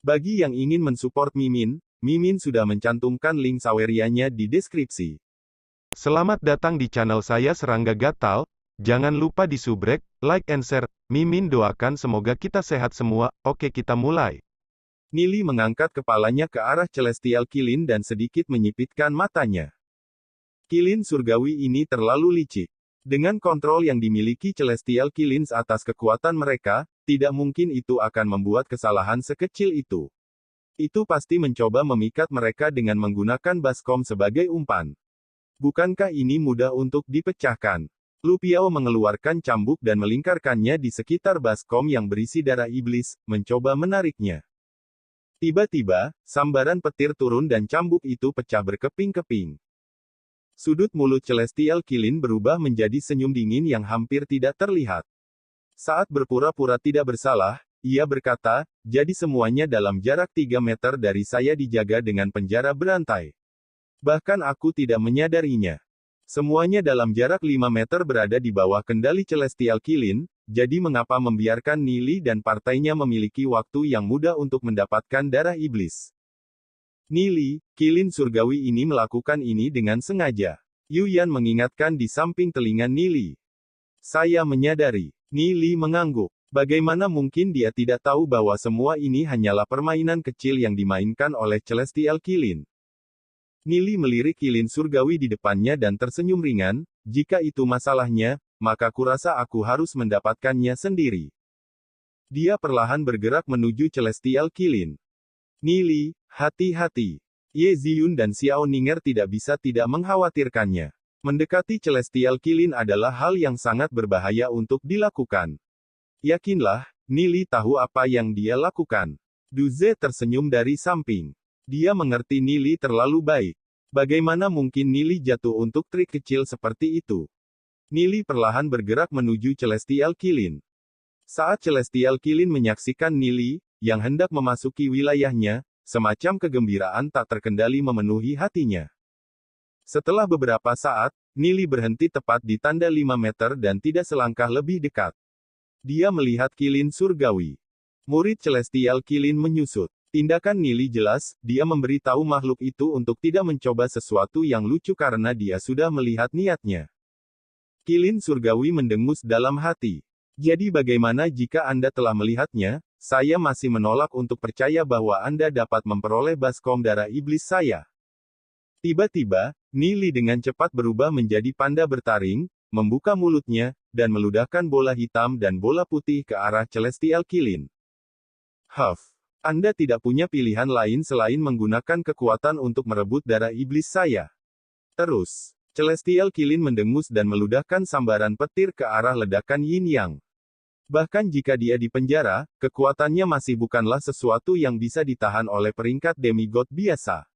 Bagi yang ingin mensupport Mimin, Mimin sudah mencantumkan link Sawerianya di deskripsi. Selamat datang di channel saya Serangga Gatal. Jangan lupa di subrek, like and share. Mimin doakan semoga kita sehat semua. Oke, kita mulai. Nili mengangkat kepalanya ke arah Celestial Kilin dan sedikit menyipitkan matanya. Kilin surgawi ini terlalu licik. Dengan kontrol yang dimiliki Celestial Kilins atas kekuatan mereka, tidak mungkin itu akan membuat kesalahan sekecil itu. Itu pasti mencoba memikat mereka dengan menggunakan baskom sebagai umpan. Bukankah ini mudah untuk dipecahkan? Lu Piao mengeluarkan cambuk dan melingkarkannya di sekitar baskom yang berisi darah iblis, mencoba menariknya. Tiba-tiba, sambaran petir turun dan cambuk itu pecah berkeping-keping. Sudut mulut Celestial Kilin berubah menjadi senyum dingin yang hampir tidak terlihat. Saat berpura-pura tidak bersalah, ia berkata, jadi semuanya dalam jarak 3 meter dari saya dijaga dengan penjara berantai. Bahkan aku tidak menyadarinya. Semuanya dalam jarak 5 meter berada di bawah kendali Celestial Kilin, jadi mengapa membiarkan Nili dan partainya memiliki waktu yang mudah untuk mendapatkan darah iblis? Nili, Kilin surgawi ini melakukan ini dengan sengaja. Yu Yan mengingatkan di samping telinga Nili. Saya menyadari. Nili mengangguk. Bagaimana mungkin dia tidak tahu bahwa semua ini hanyalah permainan kecil yang dimainkan oleh Celestial Kilin? Nili melirik Kilin surgawi di depannya dan tersenyum ringan, jika itu masalahnya, maka kurasa aku harus mendapatkannya sendiri. Dia perlahan bergerak menuju Celestial Kilin. Nili, hati-hati. Ye Ziyun dan Xiao Ninger tidak bisa tidak mengkhawatirkannya. Mendekati Celestial Kilin adalah hal yang sangat berbahaya untuk dilakukan. Yakinlah, Nili tahu apa yang dia lakukan. Duze tersenyum dari samping. Dia mengerti Nili terlalu baik. Bagaimana mungkin Nili jatuh untuk trik kecil seperti itu? Nili perlahan bergerak menuju Celestial Kilin. Saat Celestial Kilin menyaksikan Nili, yang hendak memasuki wilayahnya, semacam kegembiraan tak terkendali memenuhi hatinya. Setelah beberapa saat, Nili berhenti tepat di tanda 5 meter dan tidak selangkah lebih dekat. Dia melihat Kilin surgawi. Murid Celestial Kilin menyusut. Tindakan Nili jelas, dia memberitahu makhluk itu untuk tidak mencoba sesuatu yang lucu karena dia sudah melihat niatnya. Kilin surgawi mendengus dalam hati. Jadi bagaimana jika Anda telah melihatnya? Saya masih menolak untuk percaya bahwa Anda dapat memperoleh baskom darah iblis saya. Tiba-tiba, Nili dengan cepat berubah menjadi panda bertaring, membuka mulutnya, dan meludahkan bola hitam dan bola putih ke arah Celestial Kilin. Huff, Anda tidak punya pilihan lain selain menggunakan kekuatan untuk merebut darah iblis saya. Terus, Celestial Kilin mendengus dan meludahkan sambaran petir ke arah ledakan Yin Yang. Bahkan jika dia di penjara, kekuatannya masih bukanlah sesuatu yang bisa ditahan oleh peringkat demigod biasa.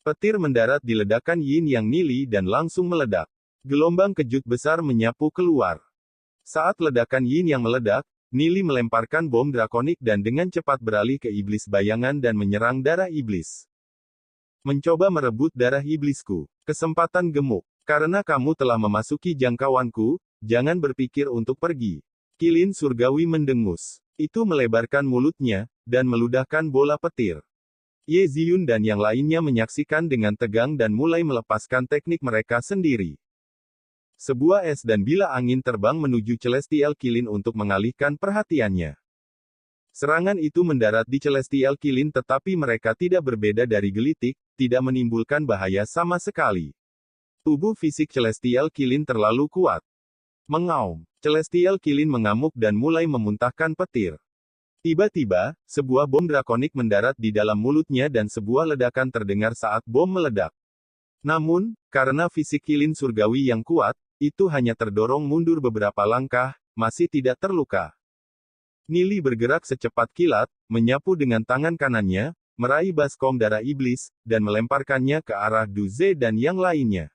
Petir mendarat di ledakan Yin Yang Nili dan langsung meledak. Gelombang kejut besar menyapu keluar. Saat ledakan Yin Yang meledak, Nili melemparkan bom drakonik dan dengan cepat beralih ke iblis bayangan dan menyerang darah iblis. Mencoba merebut darah iblisku. Kesempatan gemuk. Karena kamu telah memasuki jangkauanku, jangan berpikir untuk pergi. Kilin surgawi mendengus. Itu melebarkan mulutnya, dan meludahkan bola petir. Ye Ziyun dan yang lainnya menyaksikan dengan tegang dan mulai melepaskan teknik mereka sendiri. Sebuah es dan bila angin terbang menuju Celestial Kilin untuk mengalihkan perhatiannya. Serangan itu mendarat di Celestial Kilin tetapi mereka tidak berbeda dari gelitik, tidak menimbulkan bahaya sama sekali. Tubuh fisik Celestial Kilin terlalu kuat. Mengaum. Celestial Kilin mengamuk dan mulai memuntahkan petir. Tiba-tiba, sebuah bom drakonik mendarat di dalam mulutnya dan sebuah ledakan terdengar saat bom meledak. Namun, karena fisik Kilin surgawi yang kuat, itu hanya terdorong mundur beberapa langkah, masih tidak terluka. Nili bergerak secepat kilat, menyapu dengan tangan kanannya, meraih baskom darah iblis, dan melemparkannya ke arah Duze dan yang lainnya.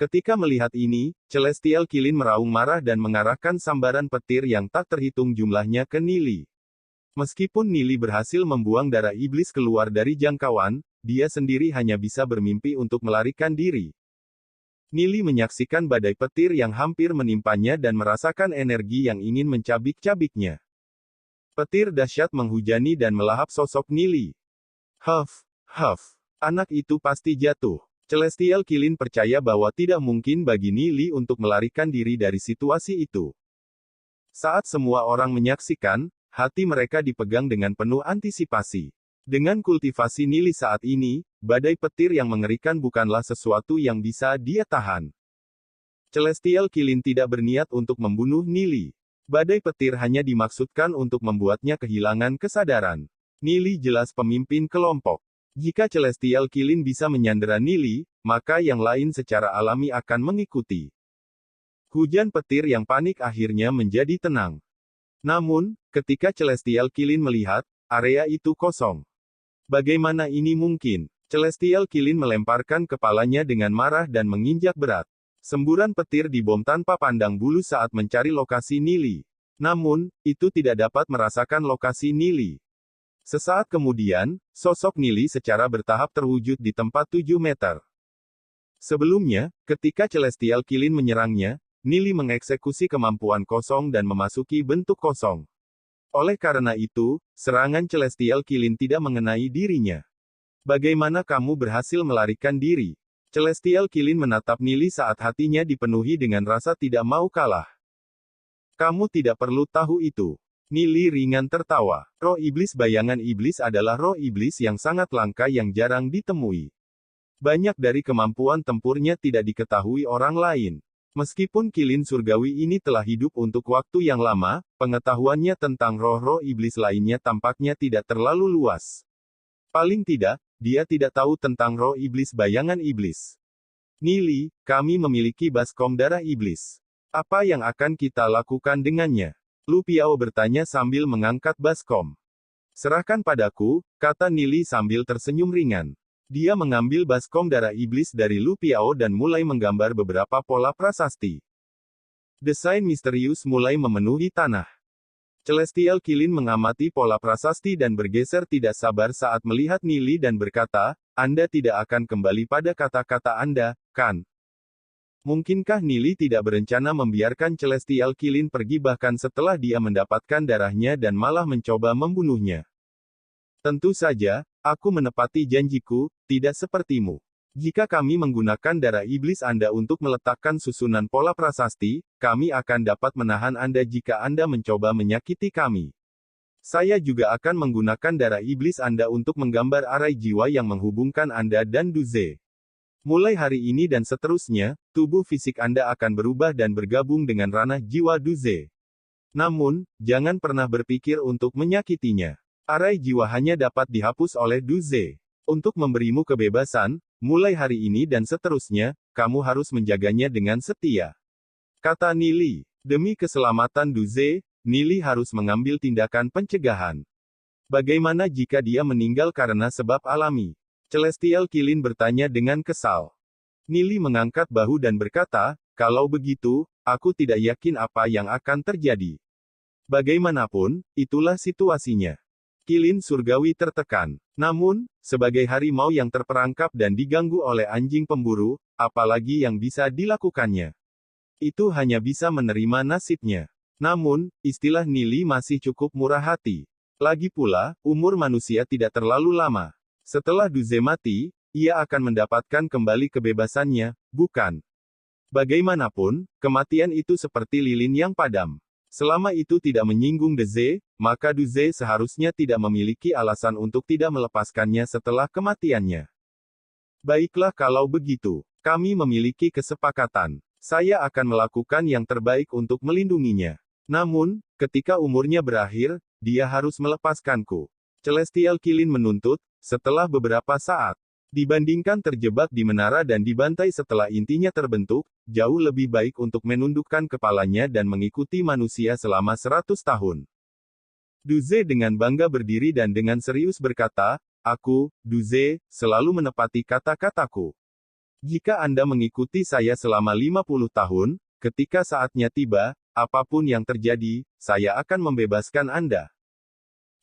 Ketika melihat ini, Celestial Kilin meraung marah dan mengarahkan sambaran petir yang tak terhitung jumlahnya ke Nili. Meskipun Nili berhasil membuang darah iblis keluar dari jangkauan, dia sendiri hanya bisa bermimpi untuk melarikan diri. Nili menyaksikan badai petir yang hampir menimpanya dan merasakan energi yang ingin mencabik-cabiknya. Petir dahsyat menghujani dan melahap sosok Nili. Huff, huff. Anak itu pasti jatuh. Celestial Kilin percaya bahwa tidak mungkin bagi Nili untuk melarikan diri dari situasi itu. Saat semua orang menyaksikan, hati mereka dipegang dengan penuh antisipasi. Dengan kultivasi Nili saat ini, badai petir yang mengerikan bukanlah sesuatu yang bisa dia tahan. Celestial Kilin tidak berniat untuk membunuh Nili. Badai petir hanya dimaksudkan untuk membuatnya kehilangan kesadaran. Nili jelas pemimpin kelompok. Jika Celestial Kilin bisa menyandera Nili, maka yang lain secara alami akan mengikuti. Hujan petir yang panik akhirnya menjadi tenang. Namun, ketika Celestial Kilin melihat, area itu kosong. Bagaimana ini mungkin? Celestial Kilin melemparkan kepalanya dengan marah dan menginjak berat. Semburan petir dibom tanpa pandang bulu saat mencari lokasi Nili. Namun, itu tidak dapat merasakan lokasi Nili. Sesaat kemudian, sosok Nili secara bertahap terwujud di tempat 7 meter. Sebelumnya, ketika Celestial Kilin menyerangnya, Nili mengeksekusi kemampuan kosong dan memasuki bentuk kosong. Oleh karena itu, serangan Celestial Kilin tidak mengenai dirinya. Bagaimana kamu berhasil melarikan diri? Celestial Kilin menatap Nili saat hatinya dipenuhi dengan rasa tidak mau kalah. Kamu tidak perlu tahu itu. Nili ringan tertawa. Roh iblis bayangan iblis adalah roh iblis yang sangat langka yang jarang ditemui. Banyak dari kemampuan tempurnya tidak diketahui orang lain. Meskipun Kilin surgawi ini telah hidup untuk waktu yang lama, pengetahuannya tentang roh-roh iblis lainnya tampaknya tidak terlalu luas. Paling tidak, dia tidak tahu tentang roh iblis bayangan iblis. Nili, kami memiliki baskom darah iblis. Apa yang akan kita lakukan dengannya? Lu Piao bertanya sambil mengangkat baskom. Serahkan padaku, kata Nili sambil tersenyum ringan. Dia mengambil baskom darah iblis dari Lu Piao dan mulai menggambar beberapa pola prasasti. Desain misterius mulai memenuhi tanah. Celestial Kilin mengamati pola prasasti dan bergeser tidak sabar saat melihat Nili dan berkata, Anda tidak akan kembali pada kata-kata Anda, kan? Mungkinkah Nili tidak berencana membiarkan Celestial Kilin pergi bahkan setelah dia mendapatkan darahnya dan malah mencoba membunuhnya? Tentu saja, aku menepati janjiku, tidak sepertimu. Jika kami menggunakan darah iblis Anda untuk meletakkan susunan pola prasasti, kami akan dapat menahan Anda jika Anda mencoba menyakiti kami. Saya juga akan menggunakan darah iblis Anda untuk menggambar arai jiwa yang menghubungkan Anda dan Duze. Mulai hari ini dan seterusnya, tubuh fisik Anda akan berubah dan bergabung dengan ranah jiwa Duze. Namun, jangan pernah berpikir untuk menyakitinya. Arai jiwa hanya dapat dihapus oleh Duze. Untuk memberimu kebebasan, mulai hari ini dan seterusnya, kamu harus menjaganya dengan setia. Kata Nili, demi keselamatan Duze, Nili harus mengambil tindakan pencegahan. Bagaimana jika dia meninggal karena sebab alami? Celestial Kilin bertanya dengan kesal. Nili mengangkat bahu dan berkata, kalau begitu, aku tidak yakin apa yang akan terjadi. Bagaimanapun, itulah situasinya. Kilin surgawi tertekan. Namun, sebagai harimau yang terperangkap dan diganggu oleh anjing pemburu, apalagi yang bisa dilakukannya? Itu hanya bisa menerima nasibnya. Namun, istilah Nili masih cukup murah hati. Lagi pula, umur manusia tidak terlalu lama. Setelah Duze mati, ia akan mendapatkan kembali kebebasannya, bukan? Bagaimanapun, kematian itu seperti lilin yang padam. Selama itu tidak menyinggung Duze, maka Duze seharusnya tidak memiliki alasan untuk tidak melepaskannya setelah kematiannya. Baiklah kalau begitu, kami memiliki kesepakatan. Saya akan melakukan yang terbaik untuk melindunginya. Namun, ketika umurnya berakhir, dia harus melepaskanku. Celestial Kilin menuntut. Setelah beberapa saat, dibandingkan terjebak di menara dan dibantai setelah intinya terbentuk, jauh lebih baik untuk menundukkan kepalanya dan mengikuti manusia selama 100 tahun. Duze dengan bangga berdiri dan dengan serius berkata, aku, Duze, selalu menepati kata-kataku. Jika Anda mengikuti saya selama 50 tahun, ketika saatnya tiba, apapun yang terjadi, saya akan membebaskan Anda.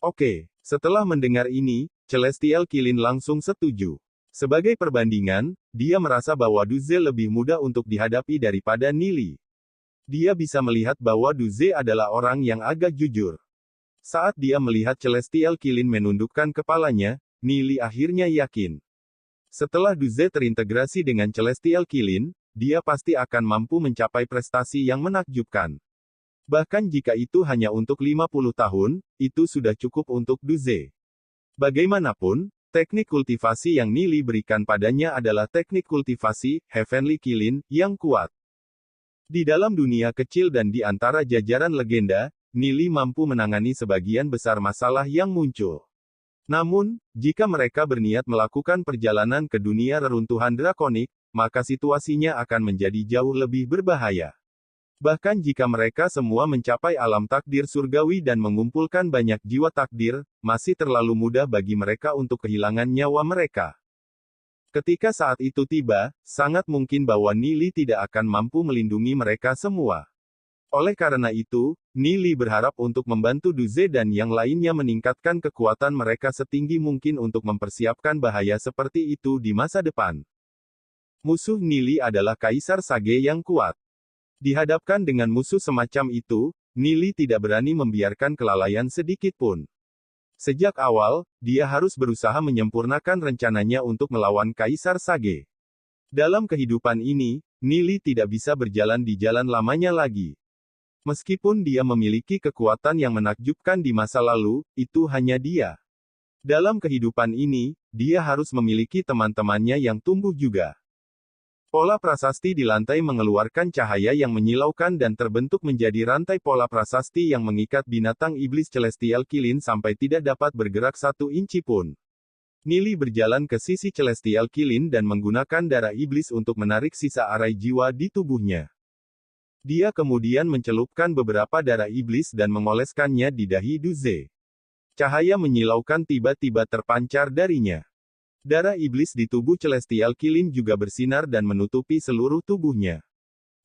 Oke, setelah mendengar ini, Celestial Kilin langsung setuju. Sebagai perbandingan, dia merasa bahwa Duze lebih mudah untuk dihadapi daripada Nili. Dia bisa melihat bahwa Duze adalah orang yang agak jujur. Saat dia melihat Celestial Kilin menundukkan kepalanya, Nili akhirnya yakin. Setelah Duze terintegrasi dengan Celestial Kilin, dia pasti akan mampu mencapai prestasi yang menakjubkan. Bahkan jika itu hanya untuk 50 tahun, itu sudah cukup untuk Duze. Bagaimanapun, teknik kultivasi yang Nili berikan padanya adalah teknik kultivasi Heavenly Kilin yang kuat. Di dalam dunia kecil dan di antara jajaran legenda, Nili mampu menangani sebagian besar masalah yang muncul. Namun, jika mereka berniat melakukan perjalanan ke dunia reruntuhan drakonik, maka situasinya akan menjadi jauh lebih berbahaya. Bahkan jika mereka semua mencapai alam takdir surgawi dan mengumpulkan banyak jiwa takdir, masih terlalu mudah bagi mereka untuk kehilangan nyawa mereka. Ketika saat itu tiba, sangat mungkin bahwa Nili tidak akan mampu melindungi mereka semua. Oleh karena itu, Nili berharap untuk membantu Duze dan yang lainnya meningkatkan kekuatan mereka setinggi mungkin untuk mempersiapkan bahaya seperti itu di masa depan. Musuh Nili adalah Kaisar Sage yang kuat. Dihadapkan dengan musuh semacam itu, Nili tidak berani membiarkan kelalaian sedikit pun. Sejak awal, dia harus berusaha menyempurnakan rencananya untuk melawan Kaisar Sage. Dalam kehidupan ini, Nili tidak bisa berjalan di jalan lamanya lagi. Meskipun dia memiliki kekuatan yang menakjubkan di masa lalu, itu hanya dia. Dalam kehidupan ini, dia harus memiliki teman-temannya yang tumbuh juga. Pola prasasti di lantai mengeluarkan cahaya yang menyilaukan dan terbentuk menjadi rantai pola prasasti yang mengikat binatang iblis Celestial Kilin sampai tidak dapat bergerak 1 inci pun. Nili berjalan ke sisi Celestial Kilin dan menggunakan darah iblis untuk menarik sisa arai jiwa di tubuhnya. Dia kemudian mencelupkan beberapa darah iblis dan mengoleskannya di dahi Duze. Cahaya menyilaukan tiba-tiba terpancar darinya. Darah iblis di tubuh Celestial Kilin juga bersinar dan menutupi seluruh tubuhnya.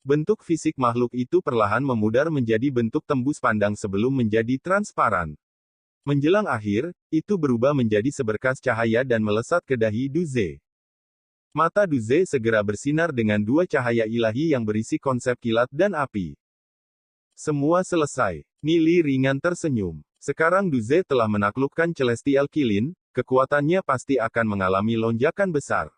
Bentuk fisik makhluk itu perlahan memudar menjadi bentuk tembus pandang sebelum menjadi transparan. Menjelang akhir, itu berubah menjadi seberkas cahaya dan melesat ke dahi Duze. Mata Duze segera bersinar dengan 2 cahaya ilahi yang berisi konsep kilat dan api. Semua selesai. Nili ringan tersenyum. Sekarang Duze telah menaklukkan Celestial Kilin, kekuatannya pasti akan mengalami lonjakan besar.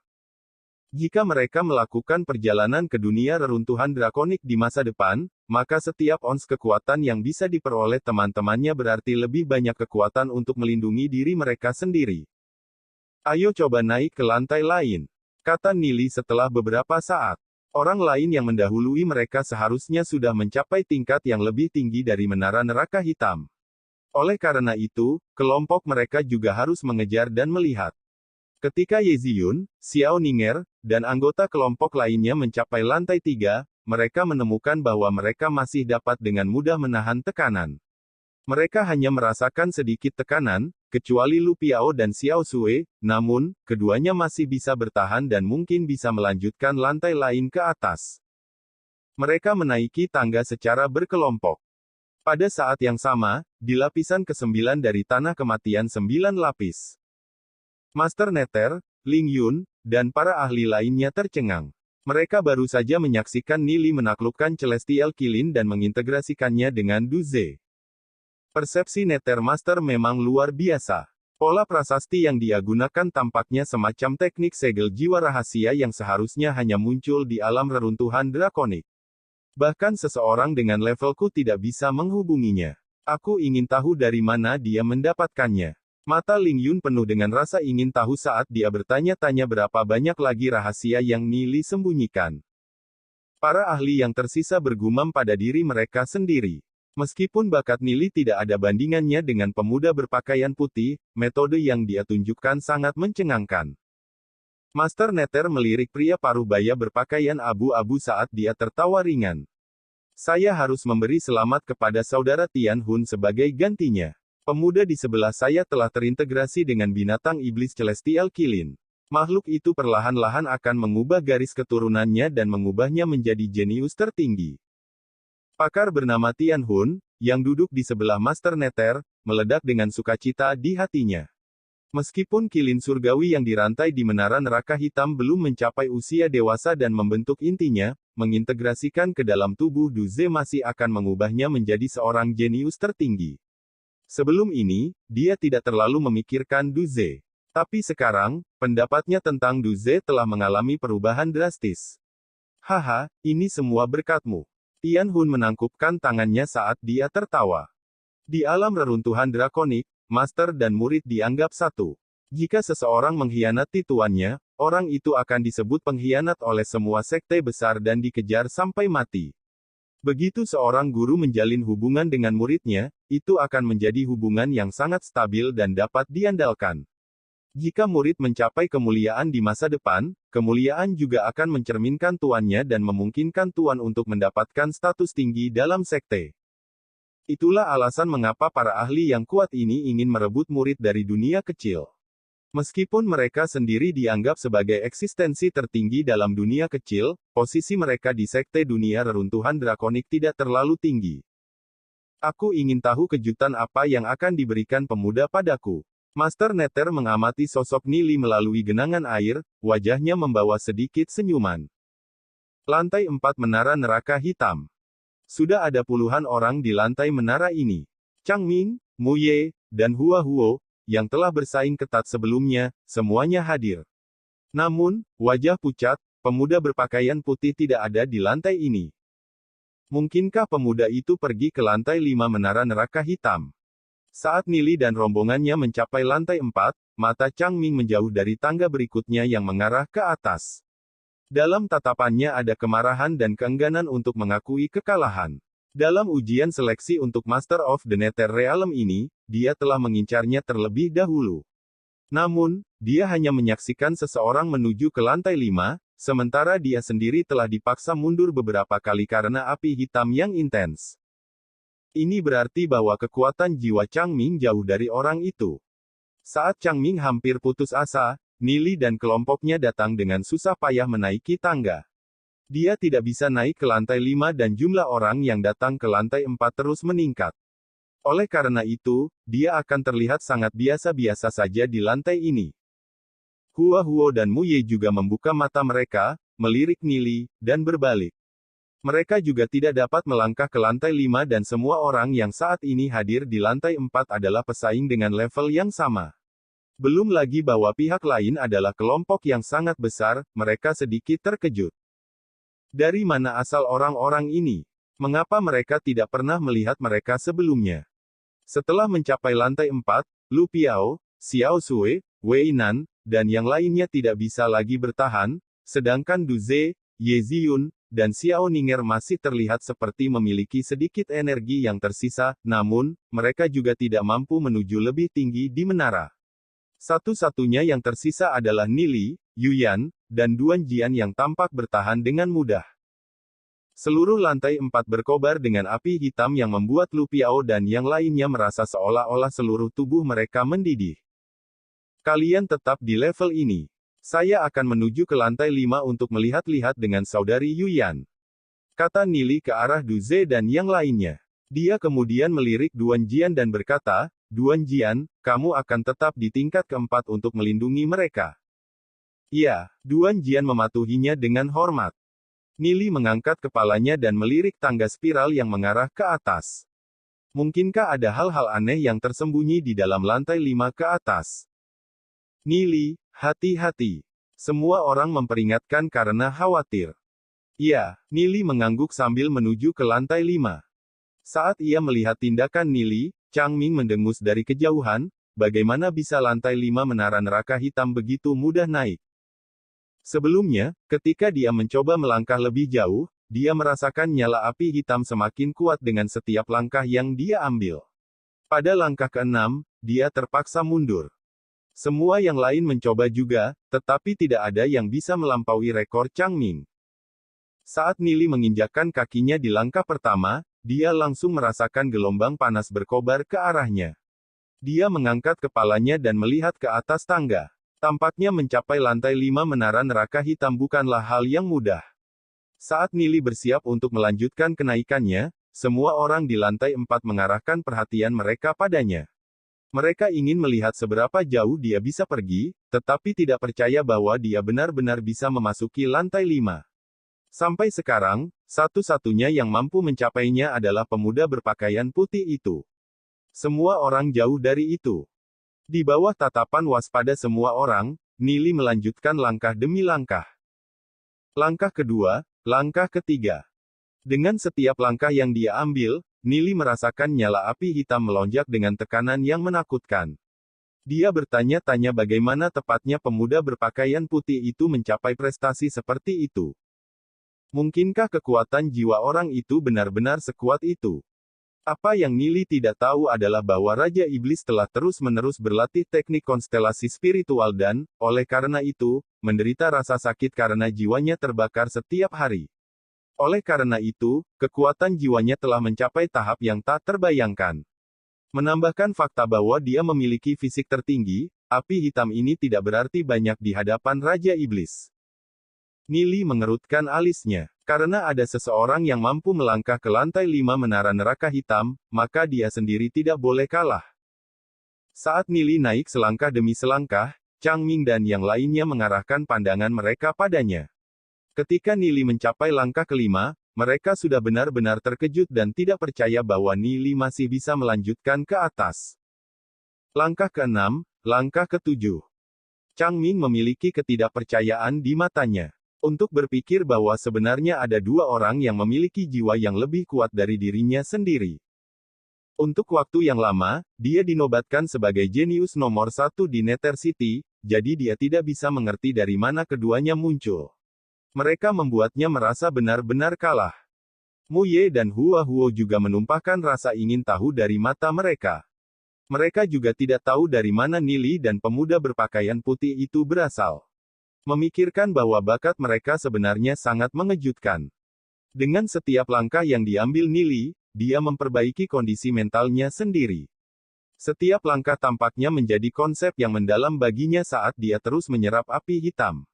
Jika mereka melakukan perjalanan ke dunia reruntuhan drakonik di masa depan, maka setiap ons kekuatan yang bisa diperoleh teman-temannya berarti lebih banyak kekuatan untuk melindungi diri mereka sendiri. Ayo coba naik ke lantai lain, kata Nili setelah beberapa saat. Orang lain yang mendahului mereka seharusnya sudah mencapai tingkat yang lebih tinggi dari menara neraka hitam. Oleh karena itu, kelompok mereka juga harus mengejar dan melihat. Ketika Ye Ziyun, Xiao Ninger, dan anggota kelompok lainnya mencapai lantai 3, mereka menemukan bahwa mereka masih dapat dengan mudah menahan tekanan. Mereka hanya merasakan sedikit tekanan, kecuali Lu Piao dan Xiao Sui, namun, keduanya masih bisa bertahan dan mungkin bisa melanjutkan lantai lain ke atas. Mereka menaiki tangga secara berkelompok. Pada saat yang sama, di lapisan ke-9 dari tanah kematian 9 lapis. Master Nether, Ling Yun, dan para ahli lainnya tercengang. Mereka baru saja menyaksikan Nili menaklukkan Celestial Kilin dan mengintegrasikannya dengan Duze. Persepsi Nether Master memang luar biasa. Pola prasasti yang dia gunakan tampaknya semacam teknik segel jiwa rahasia yang seharusnya hanya muncul di alam reruntuhan drakonik. Bahkan seseorang dengan levelku tidak bisa menghubunginya. Aku ingin tahu dari mana dia mendapatkannya. Mata Ling Yun penuh dengan rasa ingin tahu saat dia bertanya-tanya berapa banyak lagi rahasia yang Nili sembunyikan. Para ahli yang tersisa bergumam pada diri mereka sendiri. Meskipun bakat Nili tidak ada bandingannya dengan pemuda berpakaian putih, metode yang dia tunjukkan sangat mencengangkan. Master Nether melirik pria paruh baya berpakaian abu-abu saat dia tertawa ringan. Saya harus memberi selamat kepada saudara Tian Hun sebagai gantinya. Pemuda di sebelah saya telah terintegrasi dengan binatang iblis Celestial Kilin. Makhluk itu perlahan-lahan akan mengubah garis keturunannya dan mengubahnya menjadi jenius tertinggi. Pakar bernama Tian Hun, yang duduk di sebelah Master Nether, meledak dengan sukacita di hatinya. Meskipun Kilin surgawi yang dirantai di menara neraka hitam belum mencapai usia dewasa dan membentuk intinya, mengintegrasikan ke dalam tubuh Duze masih akan mengubahnya menjadi seorang jenius tertinggi. Sebelum ini, dia tidak terlalu memikirkan Du Ze. Tapi sekarang, pendapatnya tentang Du Ze telah mengalami perubahan drastis. Haha, ini semua berkatmu. Tian Hun menangkupkan tangannya saat dia tertawa. Di alam reruntuhan drakonik, master dan murid dianggap satu. Jika seseorang mengkhianati tuannya, orang itu akan disebut pengkhianat oleh semua sekte besar dan dikejar sampai mati. Begitu seorang guru menjalin hubungan dengan muridnya, itu akan menjadi hubungan yang sangat stabil dan dapat diandalkan. Jika murid mencapai kemuliaan di masa depan, kemuliaan juga akan mencerminkan tuannya dan memungkinkan tuan untuk mendapatkan status tinggi dalam sekte. Itulah alasan mengapa para ahli yang kuat ini ingin merebut murid dari dunia kecil. Meskipun mereka sendiri dianggap sebagai eksistensi tertinggi dalam dunia kecil, posisi mereka di sekte dunia reruntuhan drakonik tidak terlalu tinggi. Aku ingin tahu kejutan apa yang akan diberikan pemuda padaku. Master Nether mengamati sosok Nili melalui genangan air, wajahnya membawa sedikit senyuman. Lantai 4 Menara Neraka Hitam. Sudah ada puluhan orang di lantai menara ini. Changming, Mu Ye, dan Hua Huo, yang telah bersaing ketat sebelumnya, semuanya hadir. Namun, wajah pucat, pemuda berpakaian putih tidak ada di lantai ini. Mungkinkah pemuda itu pergi ke lantai 5 Menara Neraka Hitam? Saat Nili dan rombongannya mencapai lantai 4, mata Changming menjauh dari tangga berikutnya yang mengarah ke atas. Dalam tatapannya ada kemarahan dan keengganan untuk mengakui kekalahan. Dalam ujian seleksi untuk Master of the Nether Realm ini, dia telah mengincarnya terlebih dahulu. Namun, dia hanya menyaksikan seseorang menuju ke lantai 5, sementara dia sendiri telah dipaksa mundur beberapa kali karena api hitam yang intens. Ini berarti bahwa kekuatan jiwa Changming jauh dari orang itu. Saat Changming hampir putus asa, Nili dan kelompoknya datang dengan susah payah menaiki tangga. Dia tidak bisa naik ke lantai 5 dan jumlah orang yang datang ke lantai 4 terus meningkat. Oleh karena itu, dia akan terlihat sangat biasa-biasa saja di lantai ini. Hua Huo dan Mu Ye juga membuka mata mereka, melirik Nili, dan berbalik. Mereka juga tidak dapat melangkah ke lantai 5 dan semua orang yang saat ini hadir di lantai 4 adalah pesaing dengan level yang sama. Belum lagi bahwa pihak lain adalah kelompok yang sangat besar, mereka sedikit terkejut. Dari mana asal orang-orang ini? Mengapa mereka tidak pernah melihat mereka sebelumnya? Setelah mencapai lantai 4, Lu Piao, Xiao Sui, Wei Nan, dan yang lainnya tidak bisa lagi bertahan, sedangkan Du Ze, Ye Ziyun, dan Xiao Ninger masih terlihat seperti memiliki sedikit energi yang tersisa, namun, mereka juga tidak mampu menuju lebih tinggi di menara. Satu-satunya yang tersisa adalah Nili, Yuyan, dan Duan Jian yang tampak bertahan dengan mudah. Seluruh lantai 4 berkobar dengan api hitam yang membuat Lu Piao dan yang lainnya merasa seolah-olah seluruh tubuh mereka mendidih. Kalian tetap di level ini. Saya akan menuju ke lantai 5 untuk melihat-lihat dengan saudari Yuyan. Kata Nili ke arah Du Ze dan yang lainnya. Dia kemudian melirik Duan Jian dan berkata, Duan Jian, kamu akan tetap di tingkat keempat untuk melindungi mereka. Ya, Duan Jian mematuhinya dengan hormat. Nili mengangkat kepalanya dan melirik tangga spiral yang mengarah ke atas. Mungkinkah ada hal-hal aneh yang tersembunyi di dalam lantai 5 ke atas? Nili, hati-hati. Semua orang memperingatkan karena khawatir. Ya, Nili mengangguk sambil menuju ke lantai 5. Saat ia melihat tindakan Nili, Changming mendengus dari kejauhan, bagaimana bisa lantai 5 Menara Neraka Hitam begitu mudah naik? Sebelumnya, ketika dia mencoba melangkah lebih jauh, dia merasakan nyala api hitam semakin kuat dengan setiap langkah yang dia ambil. Pada langkah ke-6, dia terpaksa mundur. Semua yang lain mencoba juga, tetapi tidak ada yang bisa melampaui rekor Changming. Saat Nili menginjakkan kakinya di langkah pertama, dia langsung merasakan gelombang panas berkobar ke arahnya. Dia mengangkat kepalanya dan melihat ke atas tangga. Tampaknya mencapai lantai 5 Menara Neraka Hitam bukanlah hal yang mudah. Saat Nili bersiap untuk melanjutkan kenaikannya, semua orang di lantai 4 mengarahkan perhatian mereka padanya. Mereka ingin melihat seberapa jauh dia bisa pergi, tetapi tidak percaya bahwa dia benar-benar bisa memasuki lantai 5. Sampai sekarang, satu-satunya yang mampu mencapainya adalah pemuda berpakaian putih itu. Semua orang jauh dari itu. Di bawah tatapan waspada semua orang, Nili melanjutkan langkah demi langkah. Langkah kedua, langkah ketiga. Dengan setiap langkah yang dia ambil, Nili merasakan nyala api hitam melonjak dengan tekanan yang menakutkan. Dia bertanya-tanya bagaimana tepatnya pemuda berpakaian putih itu mencapai prestasi seperti itu. Mungkinkah kekuatan jiwa orang itu benar-benar sekuat itu? Apa yang Nili tidak tahu adalah bahwa Raja Iblis telah terus-menerus berlatih teknik konstelasi spiritual dan, oleh karena itu, menderita rasa sakit karena jiwanya terbakar setiap hari. Oleh karena itu, kekuatan jiwanya telah mencapai tahap yang tak terbayangkan. Menambahkan fakta bahwa dia memiliki fisik tertinggi, api hitam ini tidak berarti banyak di hadapan Raja Iblis. Nili mengerutkan alisnya. Karena ada seseorang yang mampu melangkah ke lantai 5 menara neraka hitam, maka dia sendiri tidak boleh kalah. Saat Nili naik selangkah demi selangkah, Changming dan yang lainnya mengarahkan pandangan mereka padanya. Ketika Nili mencapai langkah kelima, mereka sudah benar-benar terkejut dan tidak percaya bahwa Nili masih bisa melanjutkan ke atas. Langkah keenam, langkah ketujuh. Changming memiliki ketidakpercayaan di matanya. Untuk berpikir bahwa sebenarnya ada dua orang yang memiliki jiwa yang lebih kuat dari dirinya sendiri. Untuk waktu yang lama, dia dinobatkan sebagai jenius nomor 1 di Nether City, jadi dia tidak bisa mengerti dari mana keduanya muncul. Mereka membuatnya merasa benar-benar kalah. Mu Ye dan Hua Huo juga menumpahkan rasa ingin tahu dari mata mereka. Mereka juga tidak tahu dari mana Nili dan pemuda berpakaian putih itu berasal. Memikirkan bahwa bakat mereka sebenarnya sangat mengejutkan. Dengan setiap langkah yang diambil Nili, dia memperbaiki kondisi mentalnya sendiri. Setiap langkah tampaknya menjadi konsep yang mendalam baginya saat dia terus menyerap api hitam.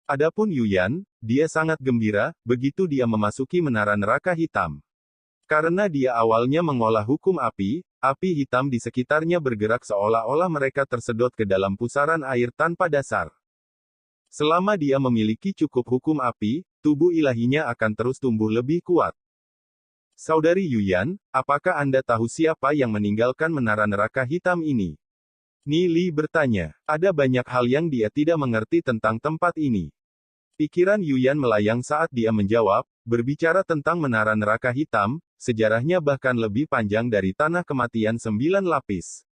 Adapun Yuyan, dia sangat gembira, begitu dia memasuki menara neraka hitam. Karena dia awalnya mengolah hukum api hitam di sekitarnya bergerak seolah-olah mereka tersedot ke dalam pusaran air tanpa dasar. Selama dia memiliki cukup hukum api, tubuh ilahinya akan terus tumbuh lebih kuat. Saudari Yuyan, apakah Anda tahu siapa yang meninggalkan menara neraka hitam ini? Nili bertanya. Ada banyak hal yang dia tidak mengerti tentang tempat ini. Pikiran Yuyan melayang saat dia menjawab, berbicara tentang menara neraka hitam, sejarahnya bahkan lebih panjang dari tanah kematian 9 lapis.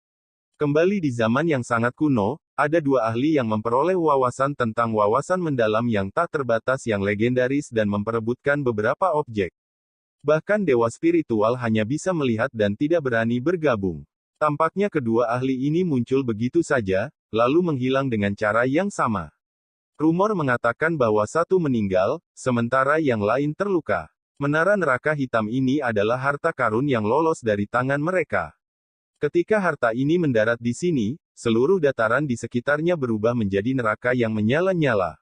Kembali di zaman yang sangat kuno, ada dua ahli yang memperoleh wawasan tentang wawasan mendalam yang tak terbatas yang legendaris dan memperebutkan beberapa objek. Bahkan dewa spiritual hanya bisa melihat dan tidak berani bergabung. Tampaknya kedua ahli ini muncul begitu saja, lalu menghilang dengan cara yang sama. Rumor mengatakan bahwa satu meninggal, sementara yang lain terluka. Menara neraka hitam ini adalah harta karun yang lolos dari tangan mereka. Ketika harta ini mendarat di sini, seluruh dataran di sekitarnya berubah menjadi neraka yang menyala-nyala.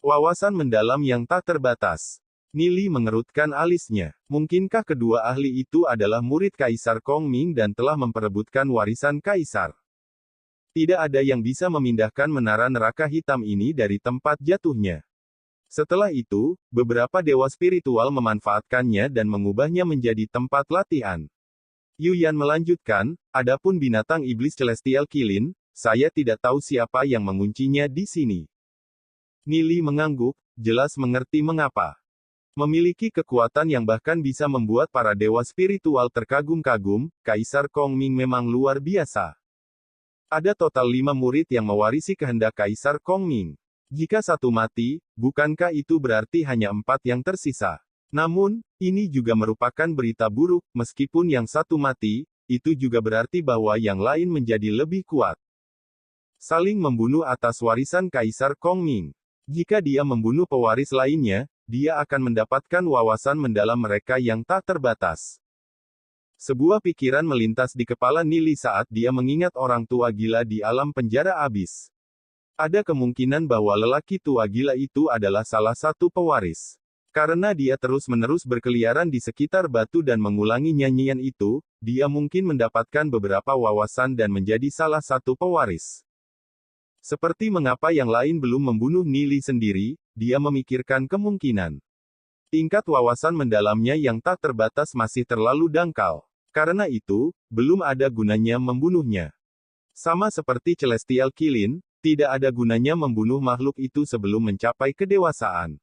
Wawasan mendalam yang tak terbatas. Nili mengerutkan alisnya. Mungkinkah kedua ahli itu adalah murid Kaisar Kongming dan telah memperebutkan warisan Kaisar? Tidak ada yang bisa memindahkan menara neraka hitam ini dari tempat jatuhnya. Setelah itu, beberapa dewa spiritual memanfaatkannya dan mengubahnya menjadi tempat latihan. Yuyan melanjutkan, adapun binatang iblis Celestial Kilin, saya tidak tahu siapa yang menguncinya di sini. Nili mengangguk, jelas mengerti mengapa. Memiliki kekuatan yang bahkan bisa membuat para dewa spiritual terkagum-kagum, Kaisar Kongming memang luar biasa. Ada total 5 murid yang mewarisi kehendak Kaisar Kongming. Jika satu mati, bukankah itu berarti hanya 4 yang tersisa? Namun, ini juga merupakan berita buruk, meskipun yang satu mati, itu juga berarti bahwa yang lain menjadi lebih kuat. Saling membunuh atas warisan Kaisar Kongming. Jika dia membunuh pewaris lainnya, dia akan mendapatkan wawasan mendalam mereka yang tak terbatas. Sebuah pikiran melintas di kepala Nili saat dia mengingat orang tua gila di alam penjara abis. Ada kemungkinan bahwa lelaki tua gila itu adalah salah satu pewaris. Karena dia terus-menerus berkeliaran di sekitar batu dan mengulangi nyanyian itu, dia mungkin mendapatkan beberapa wawasan dan menjadi salah satu pewaris. Seperti mengapa yang lain belum membunuh Nili sendiri, dia memikirkan kemungkinan. Tingkat wawasan mendalamnya yang tak terbatas masih terlalu dangkal. Karena itu, belum ada gunanya membunuhnya. Sama seperti Celestial Qilin, tidak ada gunanya membunuh makhluk itu sebelum mencapai kedewasaan.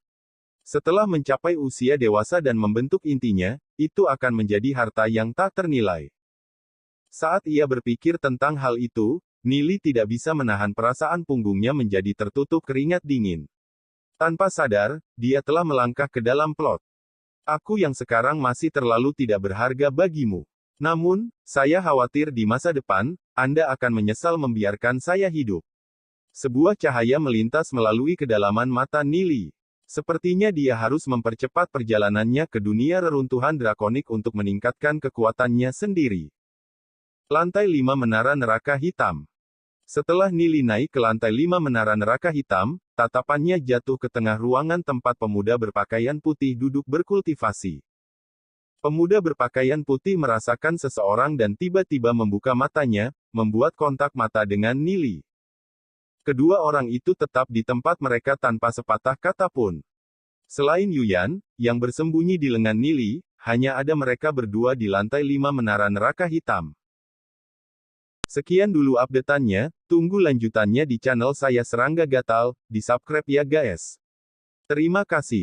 Setelah mencapai usia dewasa dan membentuk intinya, itu akan menjadi harta yang tak ternilai. Saat ia berpikir tentang hal itu, Nili tidak bisa menahan perasaan punggungnya menjadi tertutup keringat dingin. Tanpa sadar, dia telah melangkah ke dalam plot. Aku yang sekarang masih terlalu tidak berharga bagimu. Namun, saya khawatir di masa depan, Anda akan menyesal membiarkan saya hidup. Sebuah cahaya melintas melalui kedalaman mata Nili. Sepertinya dia harus mempercepat perjalanannya ke dunia reruntuhan drakonik untuk meningkatkan kekuatannya sendiri. Lantai 5 Menara Neraka Hitam. Setelah Nili naik ke lantai 5 Menara Neraka Hitam, tatapannya jatuh ke tengah ruangan tempat pemuda berpakaian putih duduk berkultivasi. Pemuda berpakaian putih merasakan seseorang dan tiba-tiba membuka matanya, membuat kontak mata dengan Nili. Kedua orang itu tetap di tempat mereka tanpa sepatah kata pun. Selain Yuyan, yang bersembunyi di lengan Nili, hanya ada mereka berdua di lantai 5 Menara Neraka Hitam. Sekian dulu update-annya, tunggu lanjutannya di channel saya Serangga Gatal, di subscribe ya guys. Terima kasih.